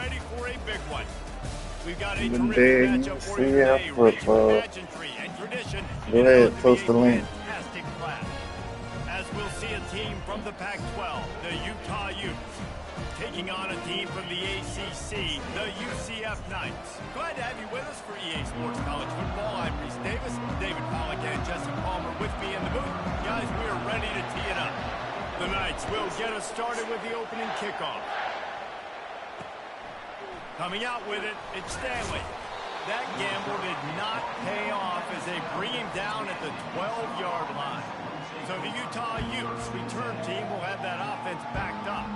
ready for a big one. We've got a terrific matchup for you today, rich with pageantry and tradition. Go ahead, post the link. Fantastic class. As we'll see a team from the Pac-12, the Utah Utes, taking on a team from the ACC, the UCF Knights. Glad to have you with us for EA Sports College Football. I'm Reese Davis, David Pollack, and Jesse Palmer with me in the booth. Guys, we are ready to tee it up. The Knights will get us started with the opening kickoff. Coming out with it, it's Stanley. That gamble did not pay off as they bring him down at the 12-yard line. So the Utah Utes return team will have that offense backed up.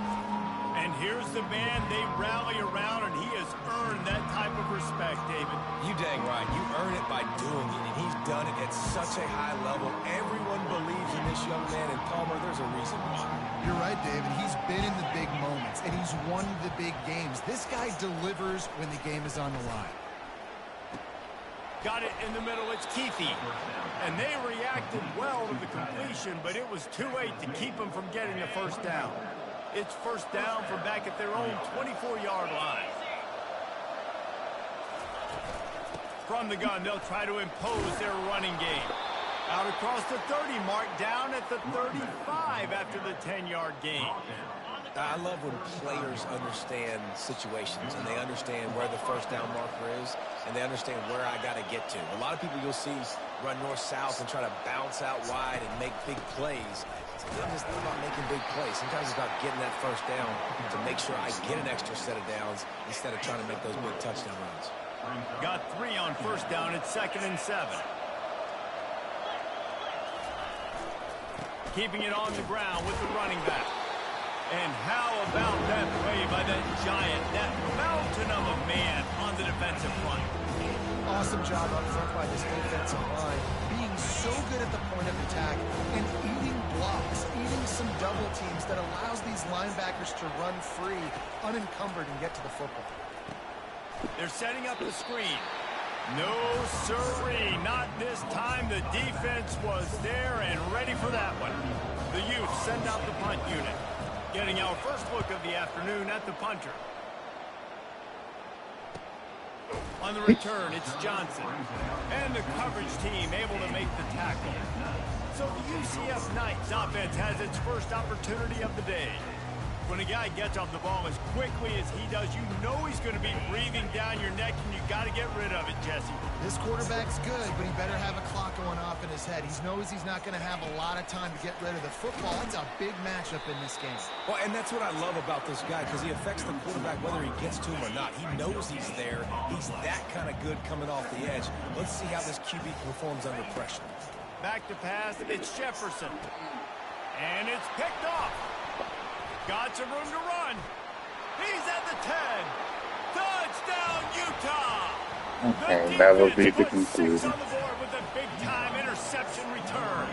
And here's the man they rally around, and he has earned that type of respect, David. You dang right. You earn it by doing it, and he's done it at such a high level. Everyone believes in this young man, and Palmer, there's a reason why. You're right, David. He's been in the big moments, and he's won the big games. This guy delivers when the game is on the line. Got it in the middle, it's Keithy. And they reacted well to the completion, but it was too late to keep him from getting the first down. It's first down from back at their own 24-yard line. From the gun, they'll try to impose their running game. Out across the 30 mark, down at the 35 after the 10-yard gain. I love when players understand situations and they understand where the first down marker is and they understand where I got to get to. A lot of people you'll see run north-south and try to bounce out wide and make big plays. It's not about making big plays. Sometimes it's about getting that first down to make sure I get an extra set of downs instead of trying to make those big touchdown runs. Got 3 on first down. It's 2nd and 7. Keeping it on the ground with the running back. And how about that play by that giant, that mountain of a man on the defensive front? Awesome job up front by this defensive line, being so good at the point of attack and eating blocks, eating some double teams that allows these linebackers to run free, unencumbered, and get to the football. They're setting up the screen. No sirree, not this time. The defense was there and ready for that one. The Utes send out the punt unit. Getting our first look of the afternoon at the punter. On the return, it's Johnson. And the coverage team able to make the tackle. So the UCF Knights offense has its first opportunity of the day. When a guy gets off the ball as quickly as he does, you know he's going to be breathing down your neck, and you got to get rid of it, Jesse. This quarterback's good, but he better have a clock going off in his head. He knows he's not going to have a lot of time to get rid of the football. That's a big matchup in this game. Well, and that's what I love about this guy, because he affects the quarterback whether he gets to him or not. He knows he's there. He's that kind of good coming off the edge. Let's see how this QB performs under pressure. Back to pass, it's Jefferson. And it's picked off. Got some room to run. He's at the 10. Touchdown, Utah. Okay, that will be the conclusion. On the board with a big-time interception return.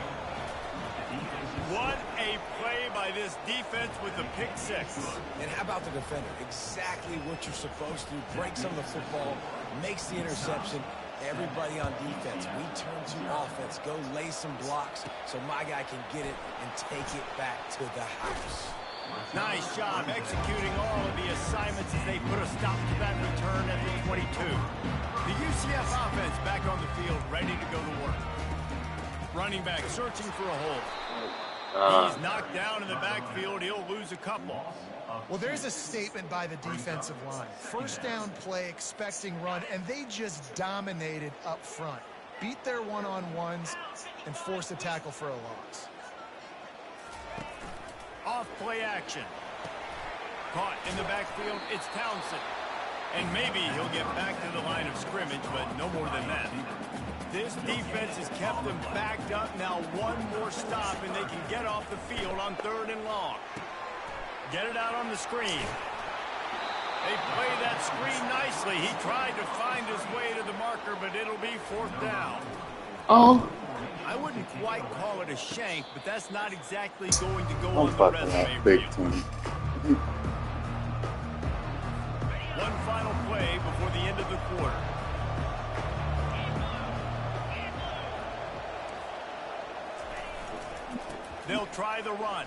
What a play by this defense with the pick 6. And how about the defender? Exactly what you're supposed to do. Breaks on the football, makes the interception. Everybody on defense, we turn to offense. Go lay some blocks so my guy can get it and take it back to the house. Nice job executing all of the assignments as they put a stop to that return at the 22. The UCF offense back on the field, ready to go to work. Running back searching for a hole. He's knocked down in the backfield. He'll lose a couple. Well, there's a statement by the defensive line. First down play, expecting run, and they just dominated up front. Beat their one-on-ones and force a tackle for a loss. Off play action. Caught in the backfield, it's Townsend. And maybe he'll get back to the line of scrimmage, but no more than that. This defense has kept them backed up. Now one more stop, and they can get off the field on 3rd and long. Get it out on the screen. They play that screen nicely. He tried to find his way to the marker, but it'll be 4th down. Oh. I wouldn't quite call it a shank, but that's not exactly going to go I'm on the fucking resume. up big time. One final play before the end of the quarter. They'll try the run.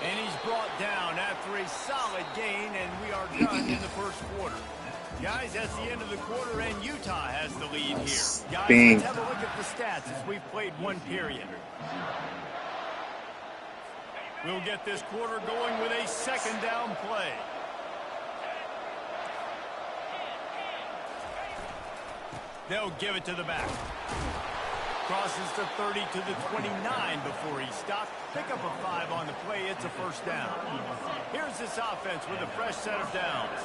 And he's brought down after a solid gain, and we are done in the first quarter. Guys, that's the end of the quarter, and Utah has the lead here. Guys, let's have a look at the stats as we've played one period. We'll get this quarter going with a second down play. They'll give it to the back. Crosses the 30 to the 29 before he stopped. Pick up a 5 on the play. It's a first down. Here's this offense with a fresh set of downs.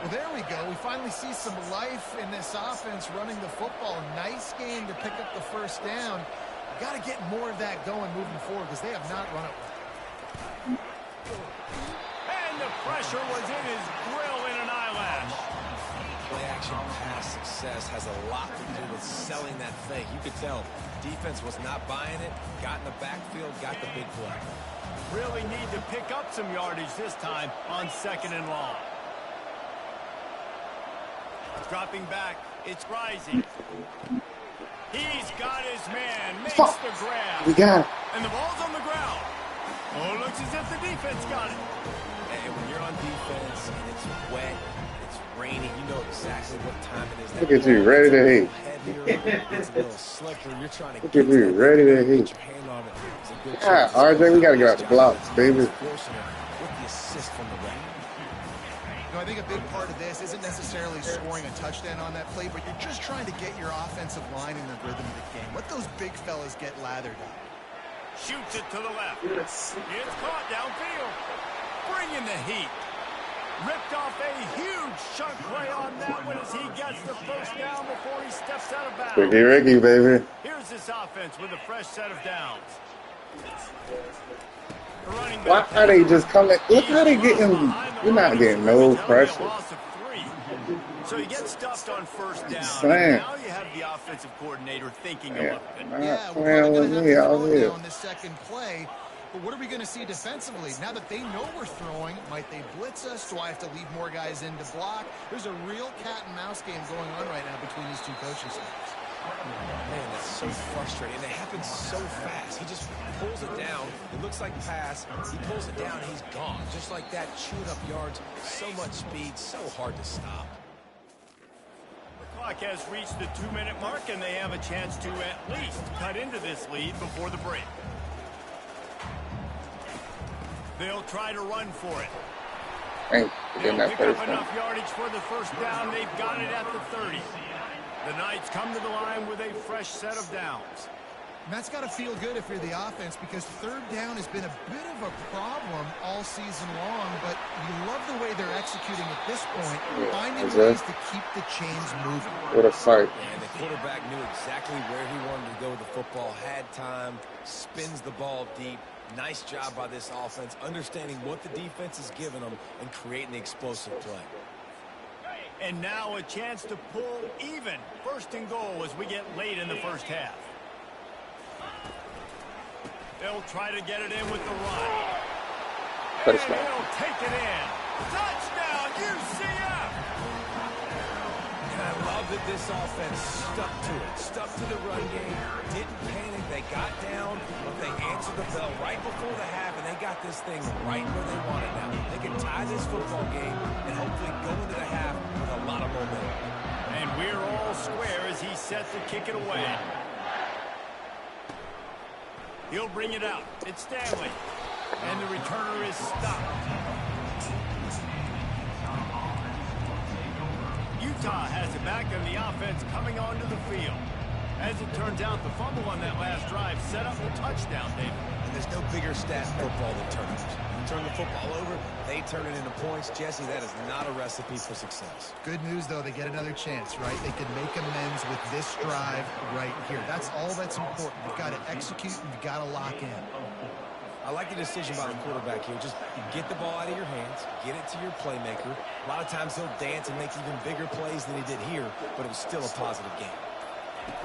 Well, there we go. We finally see some life in this offense running the football. Nice game to pick up the first down. Got to get more of that going moving forward because they have not run it well. And the pressure was in his grill in an eyelash. Play-action pass success has a lot to do with selling that thing. You could tell defense was not buying it, got in the backfield, got the big play. Really need to pick up some yardage this time on second and long. Dropping back, it's Rising. He's got his man, makes the grab. We got it. And the ball's on the ground. Oh, it looks as if the defense got it. And when you're on defense and it's wet, it's raining, you know exactly what time it is. Look at you, ready to hit. It's a little slicker. You're trying to Look at you, ready to hit. your hand on it. It's a good Yeah, chance. RJ, we got to get out the blocks, baby. With the assist from the ref. You know, I think a big part of this isn't necessarily scoring a touchdown on that play, but you're just trying to get your offensive line in the rhythm of the game. Let those big fellas get lathered up. Shoots it to the left. It's caught downfield. Bringing the heat. Ripped off a huge chunk play on that one as he gets the first down before he steps out of bounds. Ricky, baby. Here's this offense with a fresh set of downs. Running Why back. are they just coming? Look how they getting. You're not getting no pressure. So you get stuffed on first down. Saying. Now you have the offensive coordinator thinking Yeah, about it. not Yeah, we're playing probably with going me to have to out throw here. now on this second play. But what are we going to see defensively? Now that they know we're throwing, might they blitz us? Do I have to leave more guys in to block? There's a real cat and mouse game going on right now between these two coaching staffs. Man, that's so frustrating. And it happens so fast. He just pulls it down. It looks like pass. He pulls it down, and he's gone. Just like that, chewing up yards. So much speed, so hard to stop. The clock has reached the 2-minute mark, and they have a chance to at least cut into this lead before the break. They'll try to run for it. Ain't They'll getting that pick first up one. enough yardage for the first down. They've got it at the 30. The Knights come to the line with a fresh set of downs. And that's got to feel good if you're the offense because third down has been a bit of a problem all season long, but you love the way they're executing at this point, finding ways to keep the chains moving. What a fight. And the quarterback knew exactly where he wanted to go with the football, had time, spins the ball deep. Nice job by this offense, understanding what the defense is giving them and creating the explosive play. And now a chance to pull even. First and goal as we get late in the first half. They'll try to get it in with the run. And Touchdown. they'll take it in. Touchdown, UCF! And I love that this offense stuck to it, stuck to the run game, didn't panic, they got down, but they answered the bell right before the half, and they got this thing right where they want it now. They can tie this football game and hopefully go into the half with a lot of momentum. And we're all square as he's set to kick it away. He'll bring it out. It's Stanley. And the returner is stopped. Utah has it back and the offense coming onto the field. As it turns out, the fumble on that last drive set up the touchdown, David. And there's no bigger stat in football than turnovers. You turn the football over, they turn it into points. Jesse, that is not a recipe for success. Good news, though, they get another chance, right? They can make amends with this drive right here. That's all that's important. You've got to execute and you've got to lock in. I like the decision by the quarterback here. Just get the ball out of your hands, get it to your playmaker. A lot of times he'll dance and make even bigger plays than he did here, but it was still a positive game.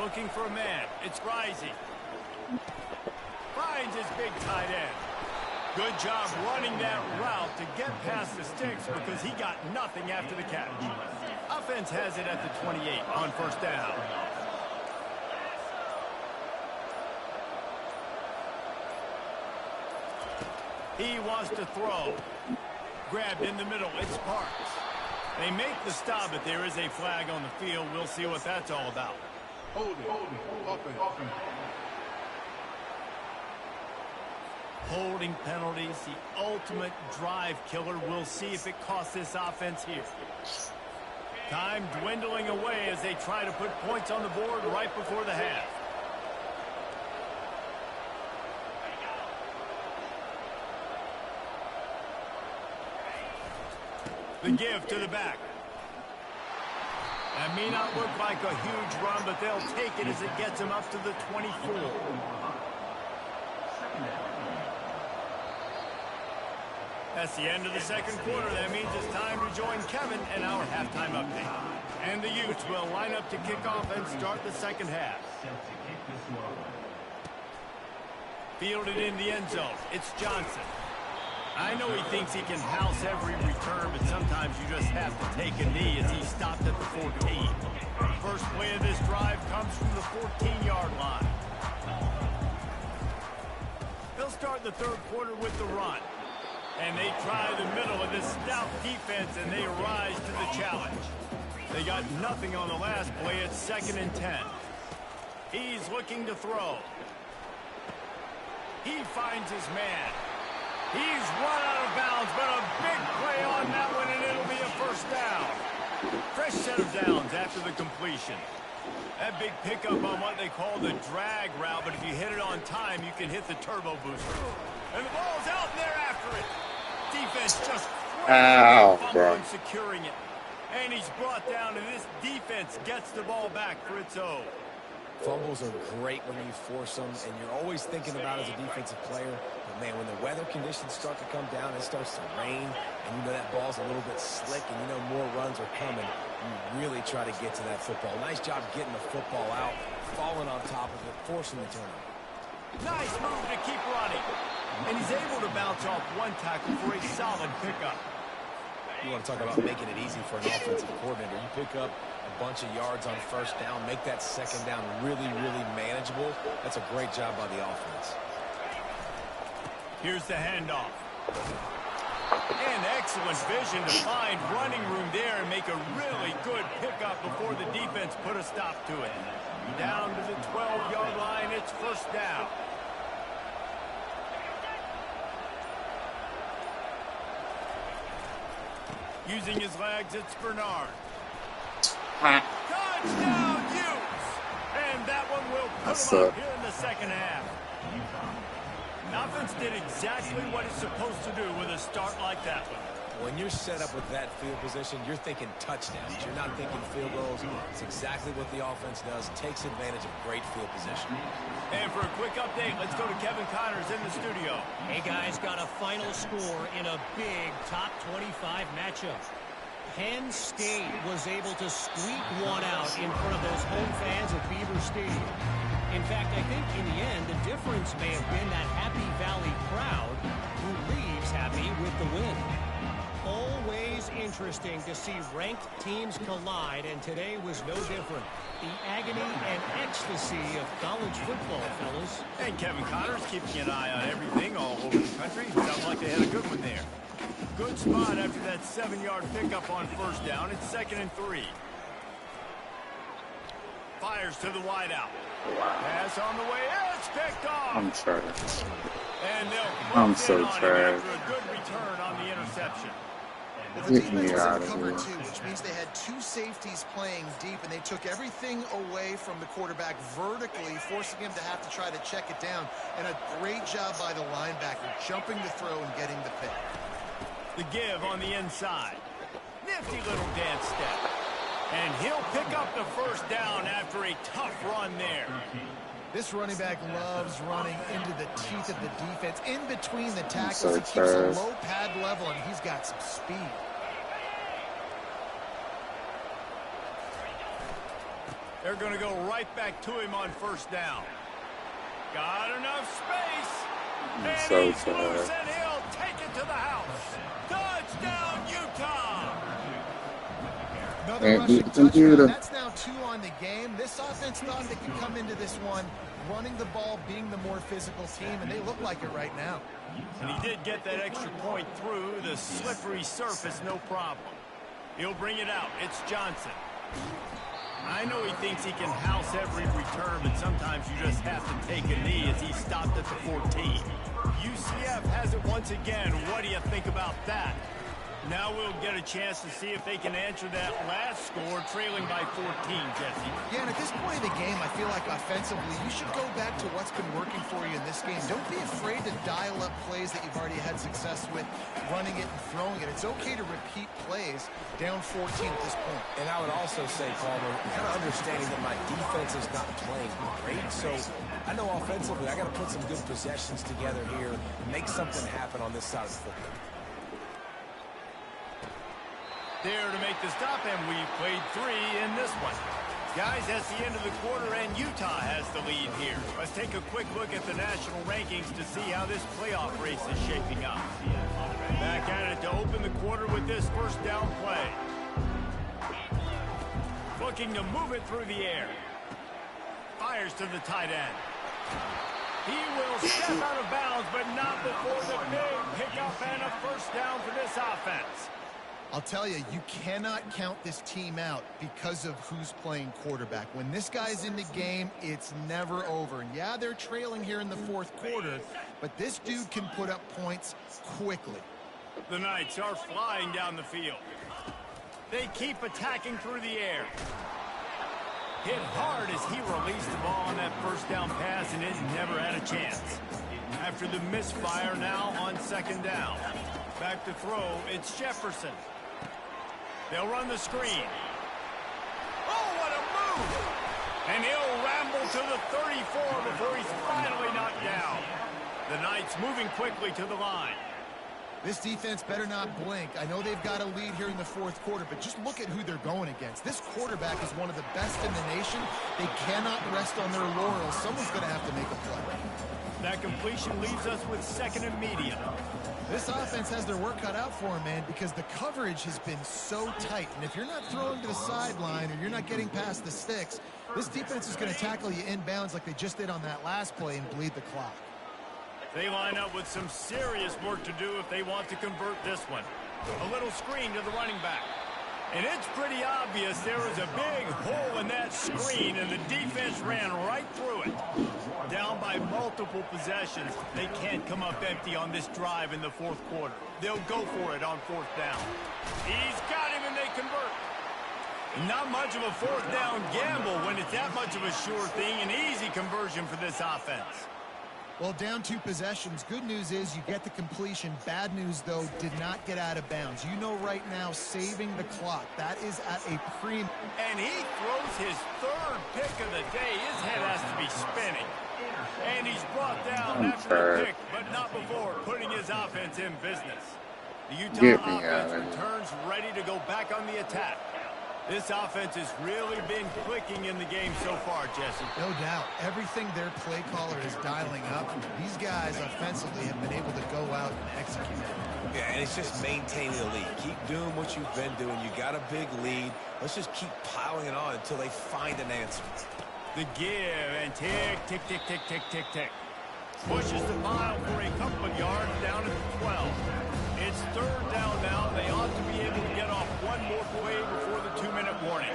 Looking for a man. It's Rising. Finds his big tight end. Good job running that route to get past the sticks because he got nothing after the catch. Offense has it at the 28 on first down. He wants to throw. Grabbed in the middle. It's Parks. They make the stop, but there is a flag on the field. We'll see what that's all about. Holding penalties, the ultimate drive killer. We'll see if it costs this offense here. Time dwindling away as they try to put points on the board right before the half. The give to the back. That may not look like a huge run, but they'll take it as it gets them up to the 24. That's the end of the second quarter. That means it's time to join Kevin and our halftime update. And the Utes will line up to kick off and start the second half. Fielded in the end zone. It's Johnson. I know he thinks he can house every return, but sometimes you just have to take a knee as he stopped at the 14. First play of this drive comes from the 14-yard line. They'll start the third quarter with the run. And they try the middle of this stout defense, and they rise to the challenge. They got nothing on the last play. It's 2nd and 10. He's looking to throw. He finds his man. He's run out of bounds, but a big play on that one, and it'll be a first down. Fresh set of downs after the completion. That big pickup on what they call the drag route, but if you hit it on time, you can hit the turbo booster. And the ball's out, and they're after it. Defense just fumbling, securing it. And he's brought down, and this defense gets the ball back for its own. Fumbles are great when you force them, and you're always thinking about as a defensive player, but man, when the weather conditions start to come down, it starts to rain, and you know that ball's a little bit slick, and you know more runs are coming. You really try to get to that football. Nice job getting the football out, falling on top of it, forcing the turnover. Nice move to keep running. And he's able to bounce off one tackle for a solid pickup. You want to talk about making it easy for an offensive coordinator. You pick up a bunch of yards on first down, make that second down really, really manageable. That's a great job by the offense. Here's the handoff. And excellent vision to find running room there and make a really good pickup before the defense put a stop to it. Down to the 12-yard line, it's first down. Using his legs, it's Bernard. Touchdown, Utes! And that one will put him up here in the second half. The offense did exactly what it's supposed to do with a start like that one. When you're set up with that field position, you're thinking touchdowns. You're not thinking field goals. It's exactly what the offense does. Takes advantage of great field position. And for a quick update, let's go to Kevin Connors in the studio. Hey, guys, got a final score in a big top 25 matchup. Penn State was able to squeak one out in front of those home fans at Beaver Stadium. In fact, I think in the end, the difference may have been that Happy Valley crowd who leaves happy with the win. Always interesting to see ranked teams collide, and today was no different. The agony and ecstasy of college football, fellas. And Kevin Connors keeping an eye on everything all over the country. Sounds like they had a good one there. Good spot after that 7-yard pickup on first down. It's 2nd and 3. Fires to the wideout. Pass on the way. It's picked off. I'm trash. And I'm so trash. After a good return on the interception. Well, the defense was in cover 2, which means they had 2 safeties playing deep, and they took everything away from the quarterback vertically, forcing him to have to try to check it down. And a great job by the linebacker, jumping the throw and getting the pick. The give on the inside. Nifty little dance step. And he'll pick up the first down after a tough run there. This running back loves running into the teeth of the defense, in between the tackles. So he keeps a low pad level, and he's got some speed. They're going to go right back to him on first down. Got enough space. And So he's loose, and he'll take it to the house. Touchdown, Utah! Another rushing touchdown. That's now 2 on the game. This offense thought they could come into this one running the ball, being the more physical team, and they look like it right now. And he did get that extra point through the slippery surface, no problem. He'll bring it out. It's Johnson. I know he thinks he can house every return, but sometimes you just have to take a knee as he stopped at the 14. UCF has it once again. What do you think about that? Now we'll get a chance to see if they can answer that last score, trailing by 14, Jesse. Yeah, and at this point in the game, I feel like offensively, you should go back to what's been working for you in this game. Don't be afraid to dial up plays that you've already had success with, running it and throwing it. It's okay to repeat plays down 14 at this point. And I would also say, Palmer, kind of understanding that my defense is not playing great, so I know offensively I got to put some good possessions together here and make something happen on this side of the football. There to make the stop, and we've played 3 in this one. Guys, that's the end of the quarter, and Utah has the lead here. Let's take a quick look at the national rankings to see how this playoff race is shaping up. Back at it to open the quarter with this first down play. Looking to move it through the air. Fires to the tight end. He will step out of bounds, but not before the big pickup and a first down for this offense. I'll tell you, you cannot count this team out because of who's playing quarterback. When this guy's in the game, it's never over. And yeah, they're trailing here in the fourth quarter, but this dude can put up points quickly. The Knights are flying down the field. They keep attacking through the air. Hit hard as he released the ball on that first down pass, and it never had a chance. After the misfire, now on second down. Back to throw, it's Jefferson. They'll run the screen. Oh, what a move! And he'll ramble to the 34 before he's finally knocked down. The Knights moving quickly to the line. This defense better not blink. I know they've got a lead here in the fourth quarter, but just look at who they're going against. This quarterback is one of the best in the nation. They cannot rest on their laurels. Someone's going to have to make a play. That completion leaves us with second and medium. This offense has their work cut out for them, man, because the coverage has been so tight. And if you're not throwing to the sideline or you're not getting past the sticks, this defense is going to tackle you inbounds like they just did on that last play and bleed the clock. They line up with some serious work to do if they want to convert this one. A little screen to the running back. And it's pretty obvious there was a big hole in that screen, and the defense ran right through it. Down by multiple possessions, they can't come up empty on this drive in the fourth quarter. They'll go for it on fourth down. He's got him, and they convert. Not much of a fourth down gamble when it's that much of a sure thing. An easy conversion for this offense. Well, down 2 possessions. Good news is you get the completion. Bad news, though, did not get out of bounds. You know right now, saving the clock. That is at a premium. And he throws his 3rd pick of the day. His head has to be spinning. And he's brought down after the pick, but not before putting his offense in business. The Utah offense returns ready to go back on the attack. This offense has really been clicking in the game so far, Jesse. No doubt. Everything their play caller is dialing up, these guys offensively have been able to go out and execute. Yeah, and it's just maintaining the lead. Keep doing what you've been doing. You got a big lead. Let's just keep piling it on until they find an answer. The give and tick, tick, tick, tick, tick, tick, tick. Pushes the pile for a couple of yards down at the 12. It's 3rd down now. They ought to be able to get off one more play before the 2-minute warning.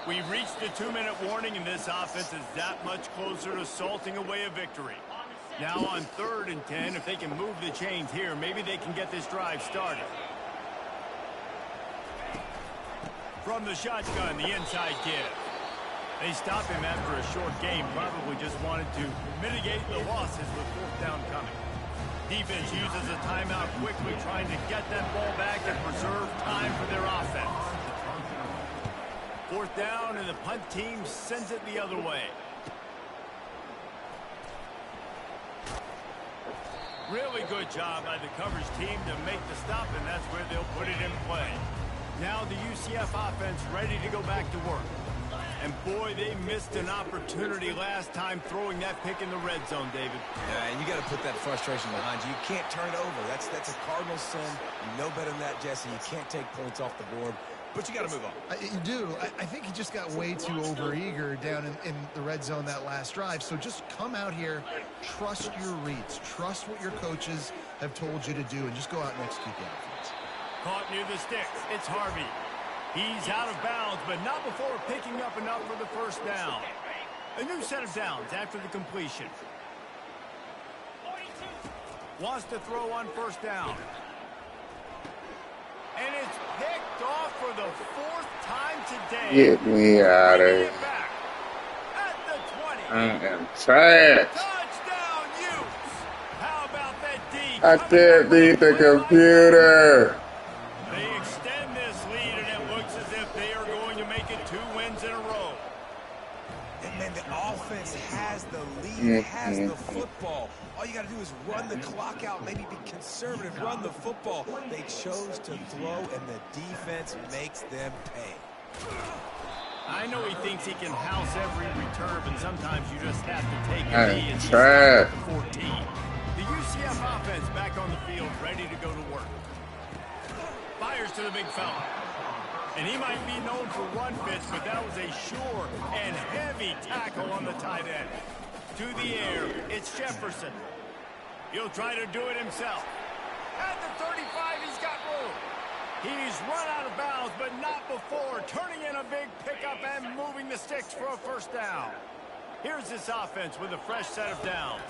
We've reached the 2-minute warning, and this offense is that much closer to salting away a victory. Now on 3rd and 10, if they can move the chains here, maybe they can get this drive started. From the shotgun, the inside give. They stop him after a short game, probably just wanted to mitigate the losses with 4th down coming. Defense uses a timeout quickly, trying to get that ball back and preserve time for their offense. 4th down, and the punt team sends it the other way. Really good job by the coverage team to make the stop, and that's where they'll put it in play. Now the UCF offense ready to go back to work. And boy, they missed an opportunity last time throwing that pick in the red zone, David. Yeah, and you got to put that frustration behind you. You can't turn it over. That's a cardinal sin. You know better than that, Jesse. You can't take points off the board, but you got to move on. You do. I think he just got way too overeager down in the red zone that last drive. So just come out here, trust your reads, trust what your coaches have told you to do, and just go out and execute the offense. Caught near the sticks. It's Harvey. He's out of bounds, but not before picking up enough for the first down. A new set of downs after the completion. Wants to throw on first down. And it's picked off for the 4th time today. Get me out of here. At the 20. I am trash. Touchdown, Utes. How about that D? I can't beat the computer. They extend this lead, and it looks as if they are going to make it 2 wins in a row. And then the offense has the lead, has the football. All you got to do is run the clock out, maybe be conservative, run the football. They chose to throw, and the defense makes them pay. I know he thinks he can house every return, but sometimes you just have to take I a knee am and trash. 14. The UCF offense back on the field, ready to go to work. Fires to the big fella. And he might be known for run fits, but that was a sure and heavy tackle on the tight end. To the air, it's Jefferson. He'll try to do it himself. At the 35, he's got room. He's run out of bounds, but not before turning in a big pickup and moving the sticks for a first down. Here's this offense with a fresh set of downs.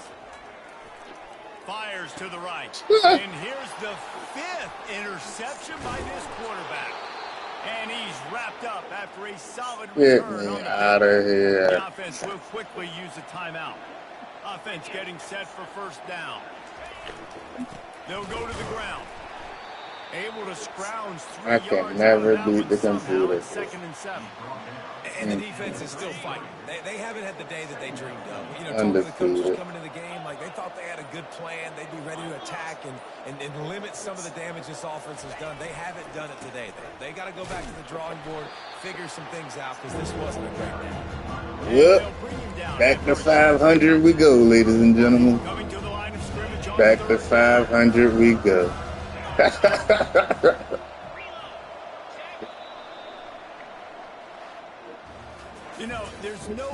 Fires to the right. And here's the 5th interception by this quarterback. And he's wrapped up after a solid Get return me on the out of here. The offense will quickly use a timeout. Offense getting set for first down. They'll go to the ground. Able to scrounge 3 I yards. can never out of beat that the one somehow. computer. It's 2nd and 7. And the defense is still fighting. They haven't had the day that they dreamed of. You know, talking to the coaches coming to the game, like they thought they had a good plan. They'd be ready to attack and limit some of the damage this offense has done. They haven't done it today, though. They got to go back to the drawing board, figure some things out, because this wasn't a great day. Yep. Back to 500 we go, ladies and gentlemen. Coming to the line of scrimmage on Back to 500 we go. You know, there's no